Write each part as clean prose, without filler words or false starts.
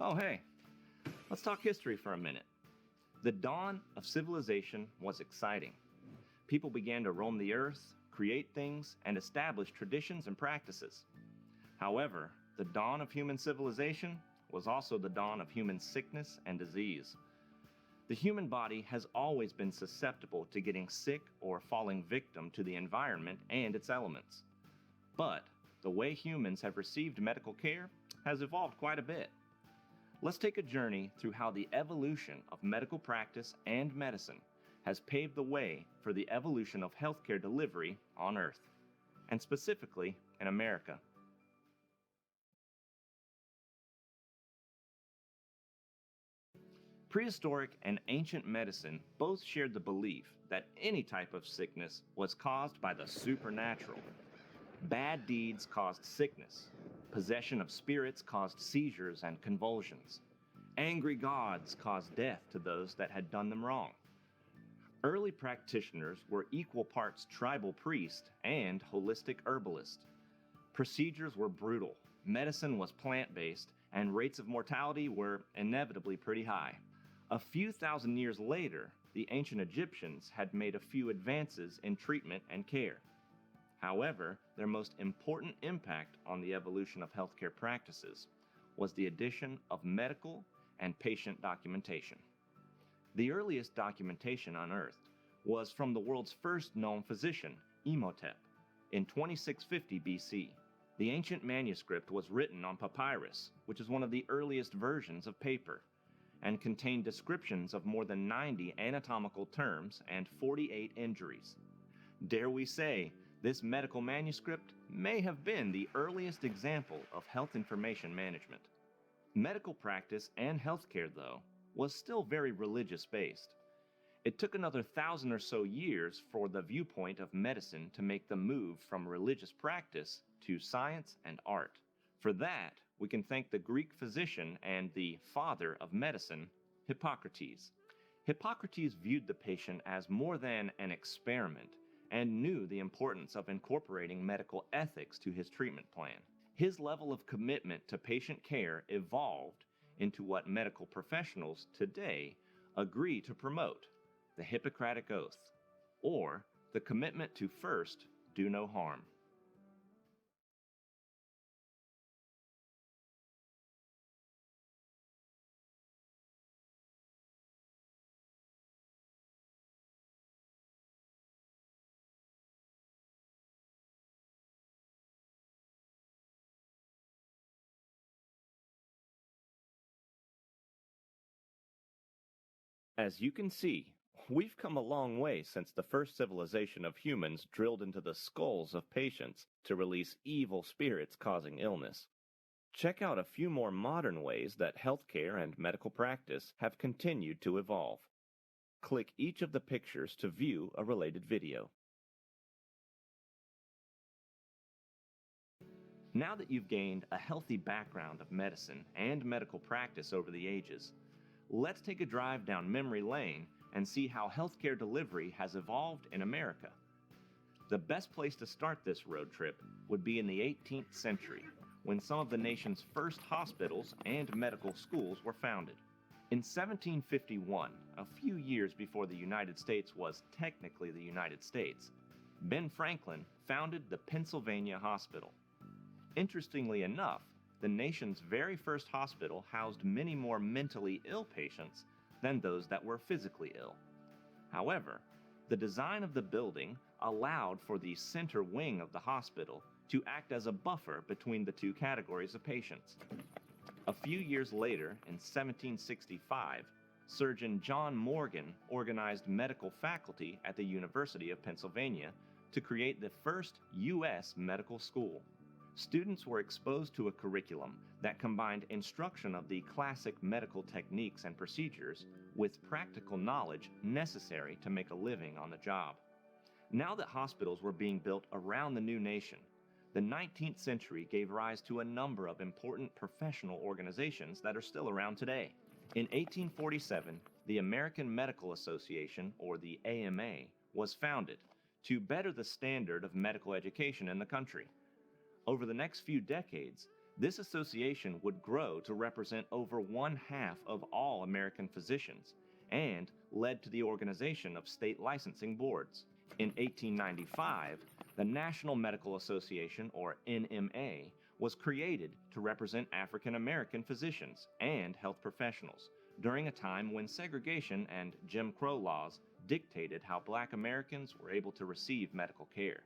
Oh, hey, let's talk history for a minute. The dawn of civilization was exciting. People began to roam the earth, create things, and establish traditions and practices. However, the dawn of human civilization was also the dawn of human sickness and disease. The human body has always been susceptible to getting sick or falling victim to the environment and its elements. But the way humans have received medical care has evolved quite a bit. Let's take a journey through how the evolution of medical practice and medicine has paved the way for the evolution of healthcare delivery on Earth, and specifically in America. Prehistoric and ancient medicine both shared the belief that any type of sickness was caused by the supernatural. Bad deeds caused sickness. Possession of spirits caused seizures and convulsions. Angry gods caused death to those that had done them wrong. Early practitioners were equal parts tribal priest and holistic herbalist. Procedures were brutal, medicine was plant-based, and rates of mortality were inevitably pretty high. A few thousand years later, the ancient Egyptians had made a few advances in treatment and care. However, their most important impact on the evolution of healthcare practices was the addition of medical and patient documentation. The earliest documentation unearthed was from the world's first known physician, Imhotep, in 2650 BC. The ancient manuscript was written on papyrus, which is one of the earliest versions of paper, and contained descriptions of more than 90 anatomical terms and 48 injuries. Dare we say, this medical manuscript may have been the earliest example of health information management. Medical practice and healthcare, though, was still very religious-based. It took another 1,000 or so years for the viewpoint of medicine to make the move from religious practice to science and art. For that, we can thank the Greek physician and the father of medicine, Hippocrates. Hippocrates viewed the patient as more than an experiment and knew the importance of incorporating medical ethics to his treatment plan. His level of commitment to patient care evolved into what medical professionals today agree to promote, the Hippocratic Oath, or the commitment to first do no harm. As you can see, we've come a long way since the first civilization of humans drilled into the skulls of patients to release evil spirits causing illness. Check out a few more modern ways that healthcare and medical practice have continued to evolve. Click each of the pictures to view a related video. Now that you've gained a healthy background of medicine and medical practice over the ages, let's take a drive down memory lane and see how healthcare delivery has evolved in America. The best place to start this road trip would be in the 18th century, when some of the nation's first hospitals and medical schools were founded. In 1751, a few years before the United States was technically the United States, Ben Franklin founded the Pennsylvania Hospital. Interestingly enough, the nation's very first hospital housed many more mentally ill patients than those that were physically ill. However, the design of the building allowed for the center wing of the hospital to act as a buffer between the two categories of patients. A few years later, in 1765, Surgeon John Morgan organized medical faculty at the University of Pennsylvania to create the first U.S. medical school. Students were exposed to a curriculum that combined instruction of the classic medical techniques and procedures with practical knowledge necessary to make a living on the job. Now that hospitals were being built around the new nation, the 19th century gave rise to a number of important professional organizations that are still around today. In 1847, the American Medical Association, or the AMA, was founded to better the standard of medical education in the country. Over the next few decades, This association would grow to represent over one-half of all American physicians and led to the organization of state licensing boards. In 1895, the National Medical Association, or NMA, was created to represent African American physicians and health professionals during a time when segregation and Jim Crow laws dictated how Black Americans were able to receive medical care.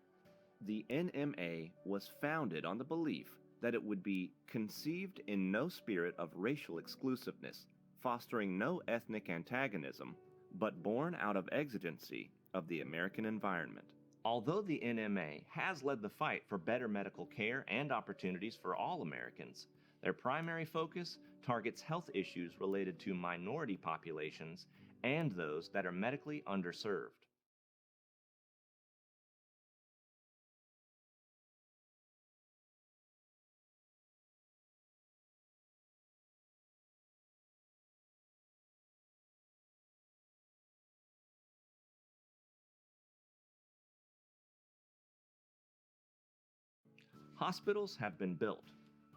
The NMA was founded on the belief that it would be conceived in no spirit of racial exclusiveness, fostering no ethnic antagonism, but born out of exigency of the American environment. Although the NMA has led the fight for better medical care and opportunities for all Americans, their primary focus targets health issues related to minority populations and those that are medically underserved. Hospitals have been built.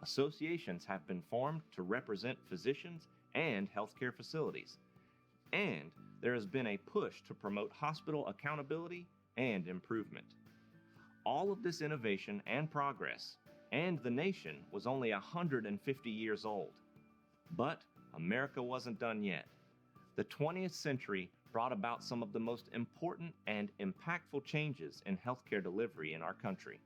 Associations have been formed to represent physicians and healthcare facilities. And there has been a push to promote hospital accountability and improvement. All of this innovation and progress, and the nation was only 150 years old. But America wasn't done yet. The 20th century brought about some of the most important and impactful changes in healthcare delivery in our country.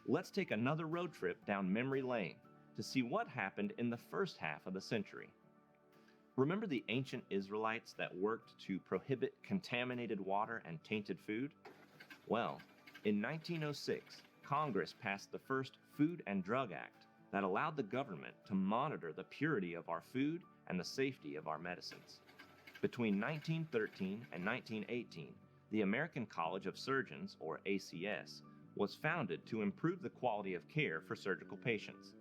Let's take another road trip down memory lane to see what happened in the first half of the century. Remember the ancient Israelites that worked to prohibit contaminated water and tainted food? Well, in 1906, Congress passed the first Food and Drug Act that allowed the government to monitor the purity of our food and the safety of our medicines. Between 1913 and 1918, the American College of Surgeons, or ACS, was founded to improve the quality of care for surgical patients.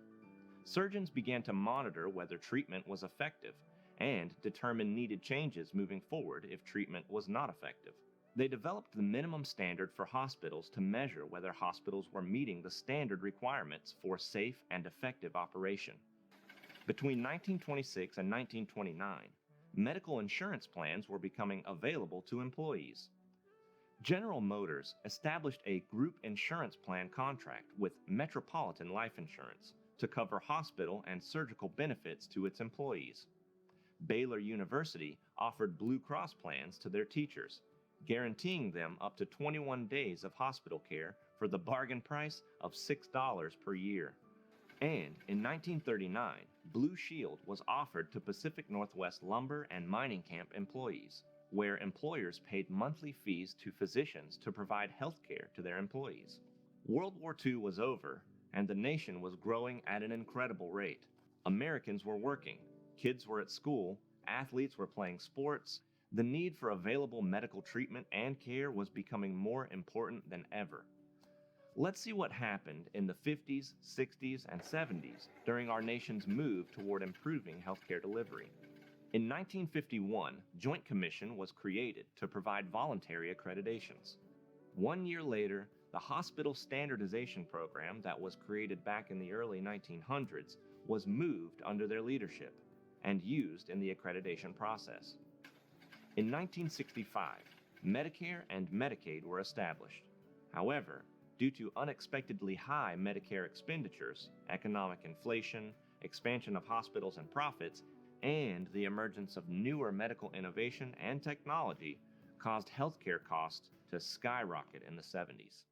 Surgeons began to monitor whether treatment was effective and determine needed changes moving forward if treatment was not effective. They developed the minimum standard for hospitals to measure whether hospitals were meeting the standard requirements for safe and effective operation. Between 1926 and 1929, medical insurance plans were becoming available to employees. General Motors established a group insurance plan contract with Metropolitan Life Insurance to cover hospital and surgical benefits to its employees. Baylor University offered Blue Cross plans to their teachers, guaranteeing them up to 21 days of hospital care for the bargain price of $6 per year. And in 1939, Blue Shield was offered to Pacific Northwest Lumber and Mining Camp employees, where employers paid monthly fees to physicians to provide health care to their employees. World War II was over, and the nation was growing at an incredible rate. Americans were working, kids were at school, athletes were playing sports. The need for available medical treatment and care was becoming more important than ever. Let's see what happened in the 50s, 60s, and 70s during our nation's move toward improving healthcare delivery. In 1951, Joint Commission was created to provide voluntary accreditations. 1 year later, the Hospital Standardization Program that was created back in the early 1900s was moved under their leadership and used in the accreditation process. In 1965, Medicare and Medicaid were established. However, due to unexpectedly high Medicare expenditures, economic inflation, expansion of hospitals and profits, and the emergence of newer medical innovation and technology caused healthcare costs to skyrocket in the 70s.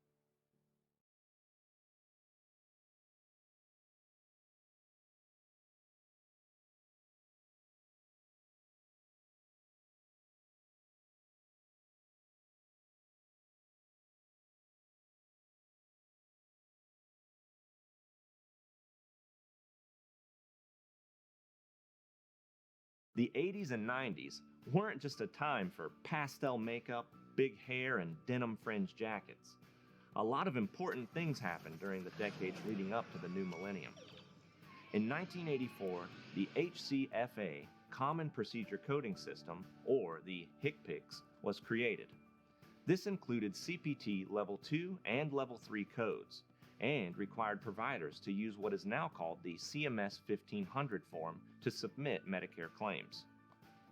The 80s and 90s weren't just a time for pastel makeup, big hair, and denim fringe jackets. A lot of important things happened during the decades leading up to the new millennium. In 1984, the HCFA Common Procedure Coding System, or the HCPCS, was created. This included CPT Level 2 and Level 3 codes, and required providers to use what is now called the CMS 1500 form to submit Medicare claims.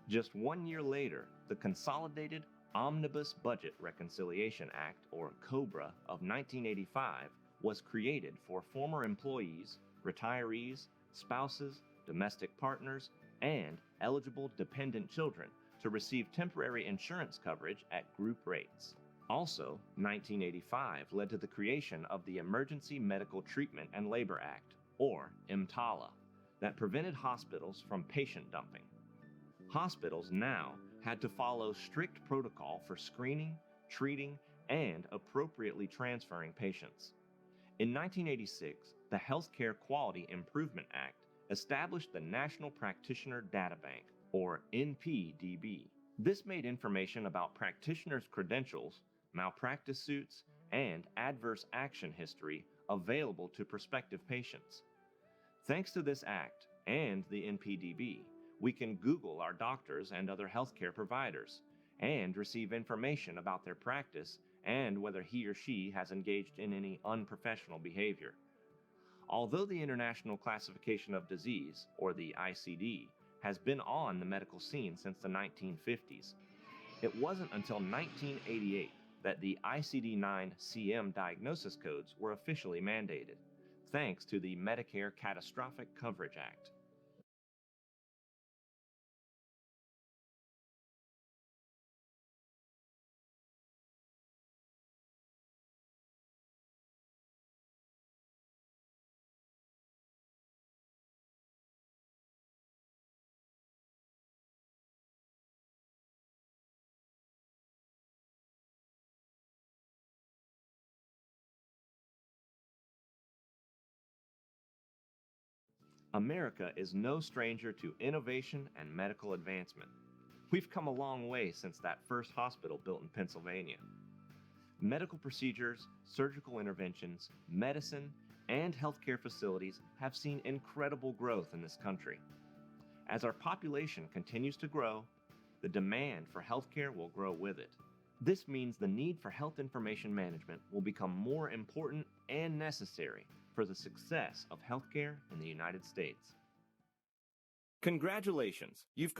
Just 1 year later, the Consolidated Omnibus Budget Reconciliation Act, or COBRA, of 1985 was created for former employees, retirees, spouses, domestic partners, and eligible dependent children to receive temporary insurance coverage at group rates. Also, 1985 led to the creation of the Emergency Medical Treatment and Labor Act, or EMTALA, that prevented hospitals from patient dumping. Hospitals now had to follow strict protocol for screening, treating, and appropriately transferring patients. In 1986, the Healthcare Quality Improvement Act established the National Practitioner Data Bank, or NPDB. This made information about practitioners' credentials, malpractice suits, and adverse action history available to prospective patients. Thanks to this act and the NPDB, we can Google our doctors and other healthcare providers and receive information about their practice and whether he or she has engaged in any unprofessional behavior. Although the International Classification of Disease, or the ICD, has been on the medical scene since the 1950s, it wasn't until 1988 that the ICD-9 CM diagnosis codes were officially mandated, thanks to the Medicare Catastrophic Coverage Act. America is no stranger to innovation and medical advancement. We've come a long way since that first hospital built in Pennsylvania. Medical procedures, surgical interventions, medicine, and healthcare facilities have seen incredible growth in this country. As our population continues to grow, the demand for healthcare will grow with it. This means the need for health information management will become more important and necessary for the success of healthcare in the United States. Congratulations! You've